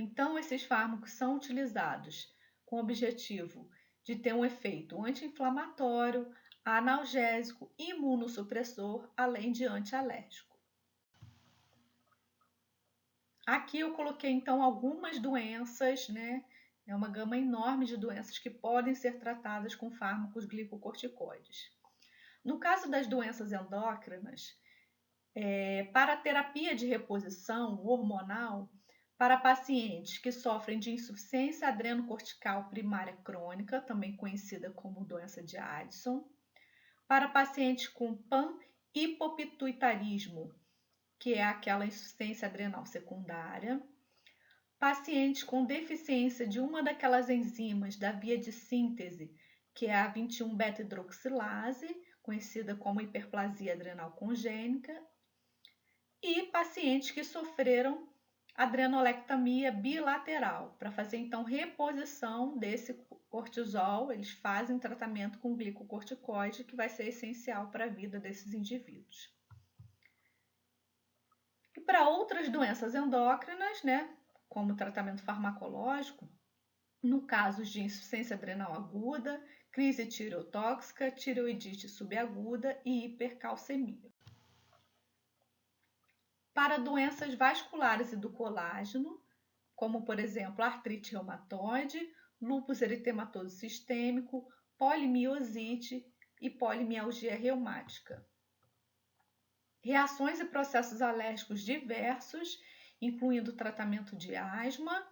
Então, esses fármacos são utilizados com o objetivo de ter um efeito anti-inflamatório, analgésico, imunossupressor, além de antialérgico. Aqui eu coloquei então algumas doenças, né? É uma gama enorme de doenças que podem ser tratadas com fármacos glicocorticoides. No caso das doenças endócrinas, para a terapia de reposição hormonal, para pacientes que sofrem de insuficiência adrenocortical primária crônica, também conhecida como doença de Addison, para pacientes com panhipopituitarismo, que é aquela insuficiência adrenal secundária, pacientes com deficiência de uma daquelas enzimas da via de síntese, que é a 21-beta-hidroxilase, conhecida como hiperplasia adrenal congênita, e pacientes que sofreram adrenolectomia bilateral, para fazer então reposição desse cortisol. Eles fazem tratamento com glicocorticoide, que vai ser essencial para a vida desses indivíduos. E para outras doenças endócrinas, né, como tratamento farmacológico, no caso de insuficiência adrenal aguda, crise tireotóxica, tireoidite subaguda e hipercalcemia. Para doenças vasculares e do colágeno, como por exemplo artrite reumatoide, lúpus eritematoso sistêmico, polimiosite e polimialgia reumática. Reações e processos alérgicos diversos, incluindo tratamento de asma,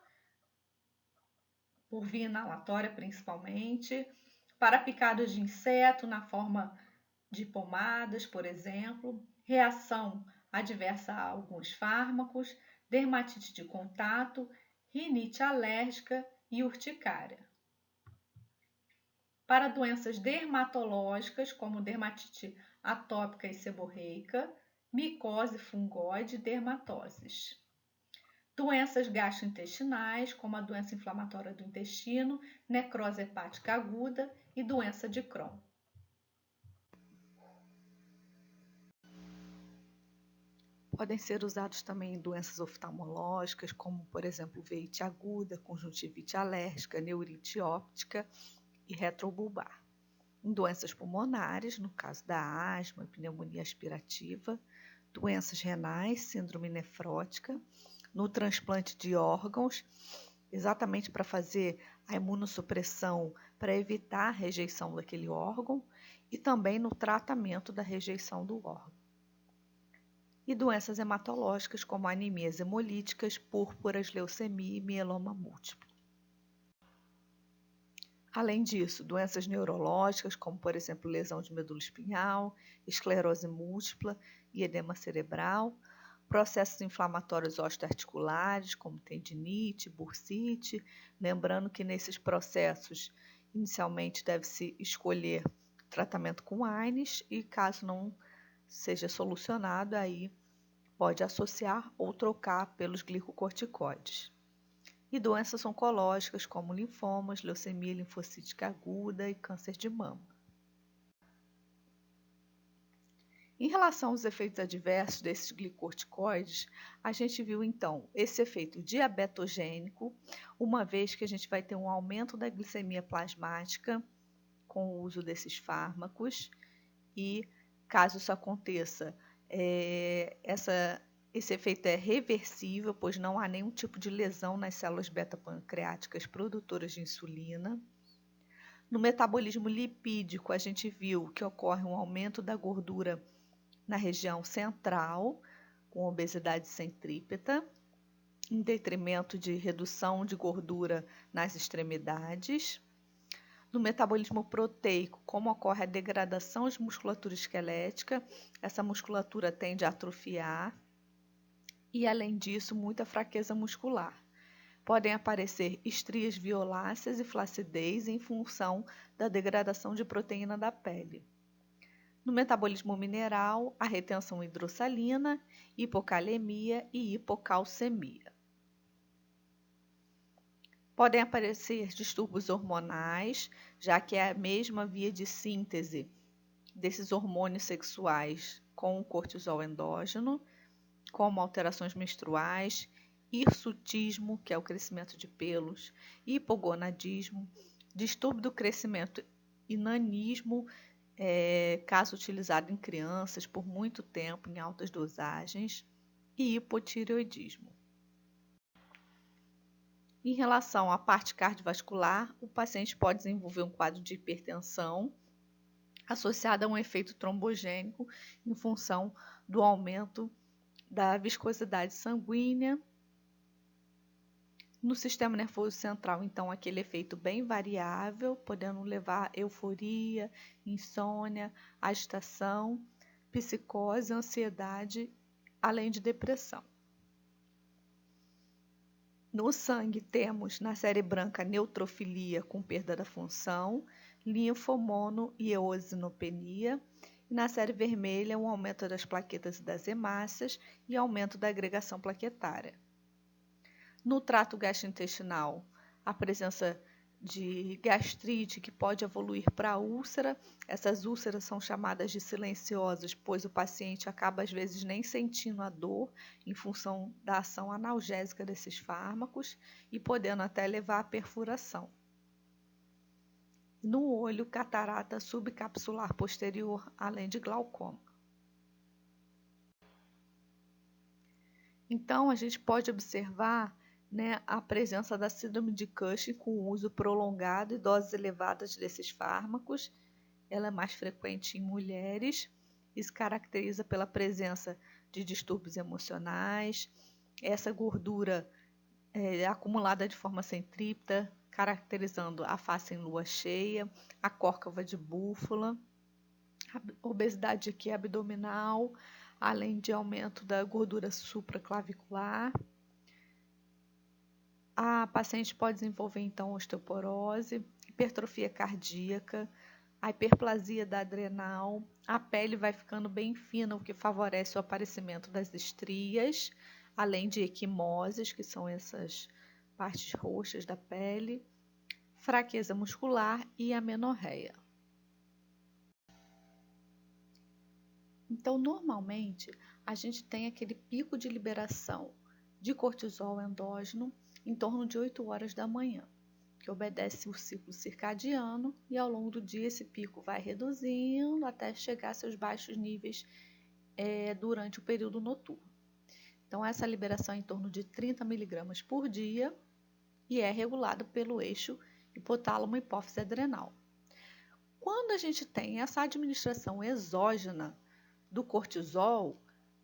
por via inalatória principalmente, para picadas de inseto na forma de pomadas, por exemplo, reação adversa a alguns fármacos, dermatite de contato, rinite alérgica e urticária. Para doenças dermatológicas, como dermatite atópica e seborreica, micose fungoide e dermatoses. Doenças gastrointestinais, como a doença inflamatória do intestino, necrose hepática aguda e doença de Crohn. Podem ser usados também em doenças oftalmológicas, como, por exemplo, veite aguda, conjuntivite alérgica, neurite óptica e retrobulbar. Em doenças pulmonares, no caso da asma, pneumonia aspirativa, doenças renais, síndrome nefrótica, no transplante de órgãos, exatamente para fazer a imunossupressão para evitar a rejeição daquele órgão, e também no tratamento da rejeição do órgão. E doenças hematológicas como anemias hemolíticas, púrpuras, leucemia e mieloma múltiplo. Além disso, doenças neurológicas como, por exemplo, lesão de medula espinhal, esclerose múltipla e edema cerebral, processos inflamatórios osteoarticulares como tendinite, bursite, lembrando que nesses processos inicialmente deve-se escolher tratamento com AINES e caso não seja solucionado, aí pode associar ou trocar pelos glicocorticoides. E doenças oncológicas como linfomas, leucemia linfocítica aguda e câncer de mama. Em relação aos efeitos adversos desses glicocorticoides, a gente viu então esse efeito diabetogênico, uma vez que a gente vai ter um aumento da glicemia plasmática com o uso desses fármacos e, caso isso aconteça, esse efeito é reversível, pois não há nenhum tipo de lesão nas células beta-pancreáticas produtoras de insulina. No metabolismo lipídico, a gente viu que ocorre um aumento da gordura na região central, com obesidade centrípeta, em detrimento de redução de gordura nas extremidades. No metabolismo proteico, como ocorre a degradação de musculatura esquelética, essa musculatura tende a atrofiar e, além disso, muita fraqueza muscular. Podem aparecer estrias violáceas e flacidez em função da degradação de proteína da pele. No metabolismo mineral, a retenção hidrossalina, hipocalemia e hipocalcemia. Podem aparecer distúrbios hormonais, já que é a mesma via de síntese desses hormônios sexuais com o cortisol endógeno, como alterações menstruais, hirsutismo, que é o crescimento de pelos, hipogonadismo, distúrbio do crescimento e nanismo, caso utilizado em crianças por muito tempo em altas dosagens, e hipotireoidismo. Em relação à parte cardiovascular, o paciente pode desenvolver um quadro de hipertensão associado a um efeito trombogênico em função do aumento da viscosidade sanguínea. No sistema nervoso central, então, aquele efeito bem variável, podendo levar a euforia, insônia, agitação, psicose, ansiedade, além de depressão. No sangue, temos na série branca neutrofilia com perda da função, linfomono e eosinopenia, e na série vermelha, um aumento das plaquetas e das hemácias e aumento da agregação plaquetária. No trato gastrointestinal, a presença de gastrite que pode evoluir para úlcera. Essas úlceras são chamadas de silenciosas, pois o paciente acaba às vezes nem sentindo a dor em função da ação analgésica desses fármacos e podendo até levar à perfuração. No olho, catarata subcapsular posterior, além de glaucoma. Então, a gente pode observar a presença da síndrome de Cushing com uso prolongado e doses elevadas desses fármacos. Ela é mais frequente em mulheres e se caracteriza pela presença de distúrbios emocionais, essa gordura acumulada de forma centrípeta, caracterizando a face em lua cheia, a cóncava de búfala, a obesidade aqui abdominal, além de aumento da gordura supraclavicular. A paciente pode desenvolver, então, osteoporose, hipertrofia cardíaca, a hiperplasia da adrenal, a pele vai ficando bem fina, o que favorece o aparecimento das estrias, além de equimoses, que são essas partes roxas da pele, fraqueza muscular e amenorreia. Então, normalmente, a gente tem aquele pico de liberação de cortisol endógeno em torno de 8 horas da manhã, que obedece o ciclo circadiano, e ao longo do dia esse pico vai reduzindo até chegar a seus baixos níveis durante o período noturno. Então, essa liberação é em torno de 30 mg por dia e é regulado pelo eixo hipotálamo-hipófise adrenal. Quando a gente tem essa administração exógena do cortisol,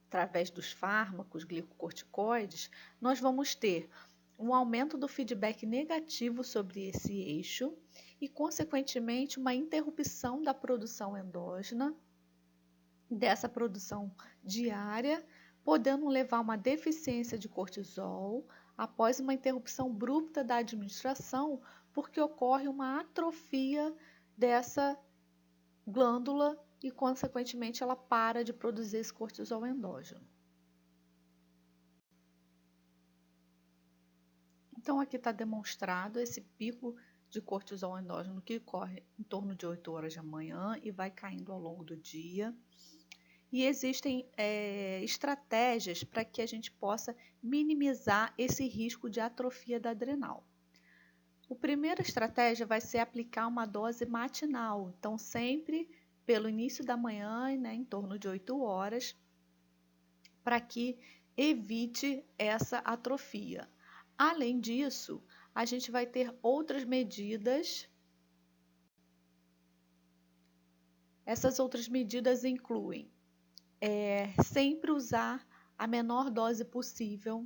através dos fármacos glicocorticoides, nós vamos ter um aumento do feedback negativo sobre esse eixo e, consequentemente, uma interrupção da produção endógena, dessa produção diária, podendo levar a uma deficiência de cortisol após uma interrupção abrupta da administração, porque ocorre uma atrofia dessa glândula e, consequentemente, ela para de produzir esse cortisol endógeno. Então, aqui está demonstrado esse pico de cortisol endógeno que ocorre em torno de 8 horas da manhã e vai caindo ao longo do dia. E existem estratégias para que a gente possa minimizar esse risco de atrofia da adrenal. A primeira estratégia vai ser aplicar uma dose matinal, então sempre pelo início da manhã, em torno de 8 horas, para que evite essa atrofia. Além disso, a gente vai ter outras medidas. Essas outras medidas incluem sempre usar a menor dose possível,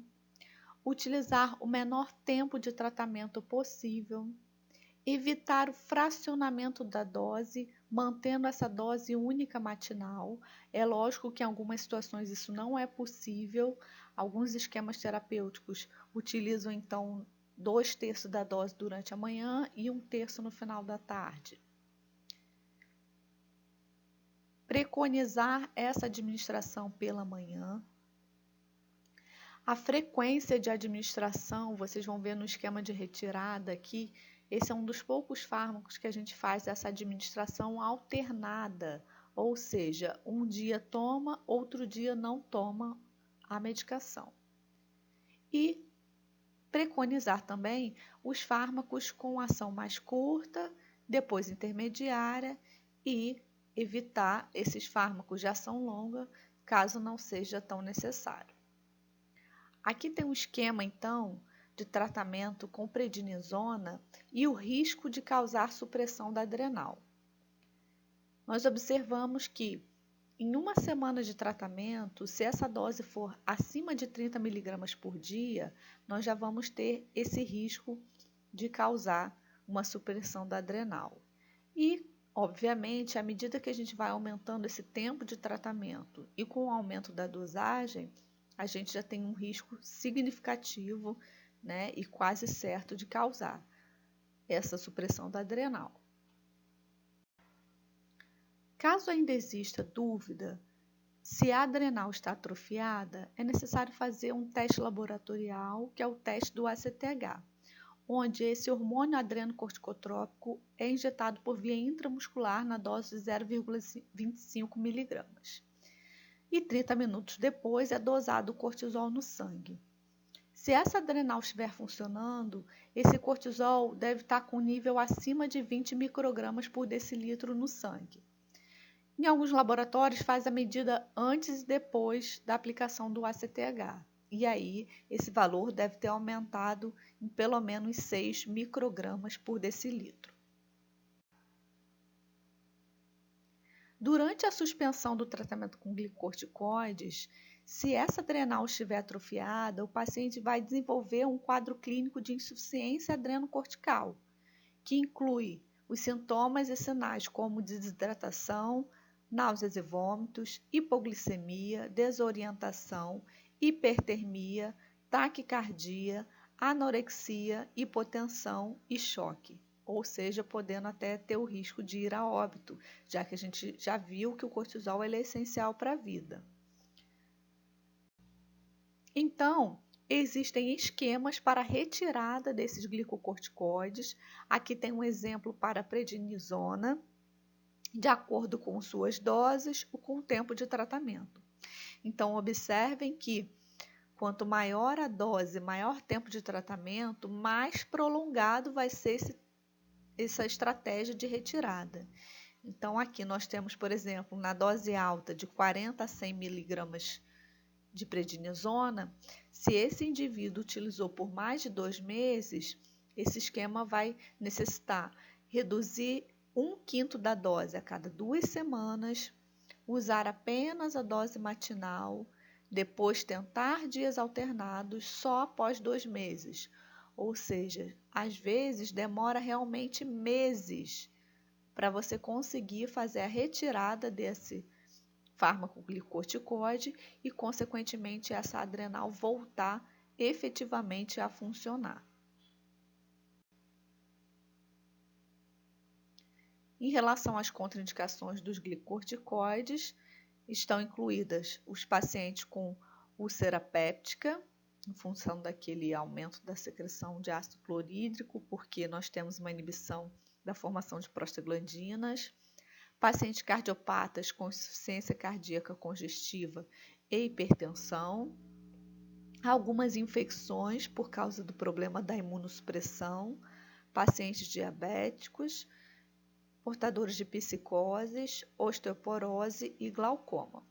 utilizar o menor tempo de tratamento possível, evitar o fracionamento da dose, mantendo essa dose única matinal. É lógico que em algumas situações isso não é possível. Alguns esquemas terapêuticos utilizam, então, 2/3 da dose durante a manhã e 1/3 no final da tarde. Preconizar essa administração pela manhã. A frequência de administração, vocês vão ver no esquema de retirada aqui, esse é um dos poucos fármacos que a gente faz essa administração alternada, ou seja, um dia toma, outro dia não toma a medicação. e preconizar também os fármacos com ação mais curta, depois intermediária e evitar esses fármacos de ação longa, caso não seja tão necessário. Aqui tem um esquema, então, de tratamento com prednisona e o risco de causar supressão da adrenal. Nós observamos que, em uma semana de tratamento, se essa dose for acima de 30 mg por dia, nós já vamos ter esse risco de causar uma supressão da adrenal. E, obviamente, à medida que a gente vai aumentando esse tempo de tratamento e com o aumento da dosagem, a gente já tem um risco significativo, né, e quase certo de causar essa supressão da adrenal. Caso ainda exista dúvida se a adrenal está atrofiada, é necessário fazer um teste laboratorial, que é o teste do ACTH, onde esse hormônio adrenocorticotrópico é injetado por via intramuscular na dose de 0,25 mg. E 30 minutos depois é dosado o cortisol no sangue. Se essa adrenal estiver funcionando, esse cortisol deve estar com nível acima de 20 microgramas por decilitro no sangue. Em alguns laboratórios faz a medida antes e depois da aplicação do ACTH. E aí, esse valor deve ter aumentado em pelo menos 6 microgramas por decilitro. Durante a suspensão do tratamento com glicocorticoides, se essa adrenal estiver atrofiada, o paciente vai desenvolver um quadro clínico de insuficiência adrenocortical, que inclui os sintomas e sinais como desidratação, náuseas e vômitos, hipoglicemia, desorientação, hipertermia, taquicardia, anorexia, hipotensão e choque. Ou seja, podendo até ter o risco de ir a óbito, já que a gente já viu que o cortisol é essencial para a vida. Então, existem esquemas para a retirada desses glicocorticoides. Aqui tem um exemplo para a prednisona, de acordo com suas doses ou com o tempo de tratamento. Então, observem que quanto maior a dose, maior tempo de tratamento, mais prolongado vai ser essa estratégia de retirada. Então, aqui nós temos, por exemplo, na dose alta de 40 a 100 mg de prednisona, se esse indivíduo utilizou por mais de 2 meses, esse esquema vai necessitar reduzir 1/5 da dose a cada 2 semanas, usar apenas a dose matinal, depois tentar dias alternados só após 2 meses. Ou seja, às vezes demora realmente meses para você conseguir fazer a retirada desse fármaco glicocorticoide e, consequentemente, essa adrenal voltar efetivamente a funcionar. Em relação às contraindicações dos glicocorticoides, estão incluídas os pacientes com úlcera péptica, em função daquele aumento da secreção de ácido clorídrico, porque nós temos uma inibição da formação de prostaglandinas, pacientes cardiopatas com insuficiência cardíaca congestiva e hipertensão, algumas infecções por causa do problema da imunossupressão, pacientes diabéticos, portadores de psicoses, osteoporose e glaucoma.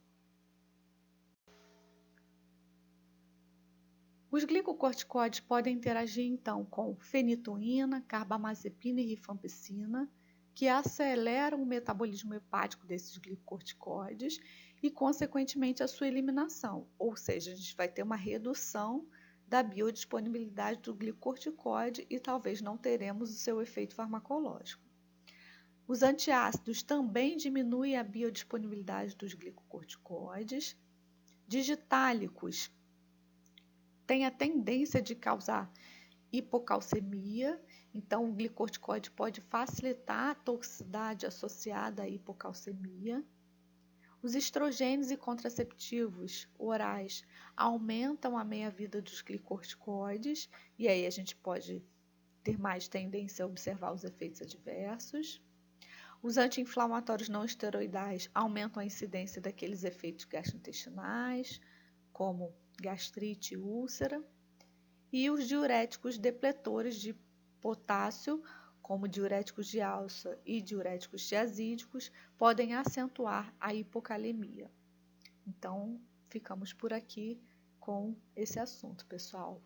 Os glicocorticoides podem interagir então com fenitoína, carbamazepina e rifampicina, que aceleram o metabolismo hepático desses glicocorticoides e, consequentemente, a sua eliminação, ou seja, a gente vai ter uma redução da biodisponibilidade do glicocorticoide e talvez não teremos o seu efeito farmacológico. Os antiácidos também diminuem a biodisponibilidade dos glicocorticoides. Digitálicos têm a tendência de causar hipocalcemia, então o glicocorticoide pode facilitar a toxicidade associada à hipocalcemia. Os estrogênios e contraceptivos orais aumentam a meia-vida dos glicocorticoides e aí a gente pode ter mais tendência a observar os efeitos adversos. Os anti-inflamatórios não esteroidais aumentam a incidência daqueles efeitos gastrointestinais, como gastrite e úlcera. E os diuréticos depletores de potássio, como diuréticos de alça e diuréticos tiazídicos, podem acentuar a hipocalemia. Então, ficamos por aqui com esse assunto, pessoal.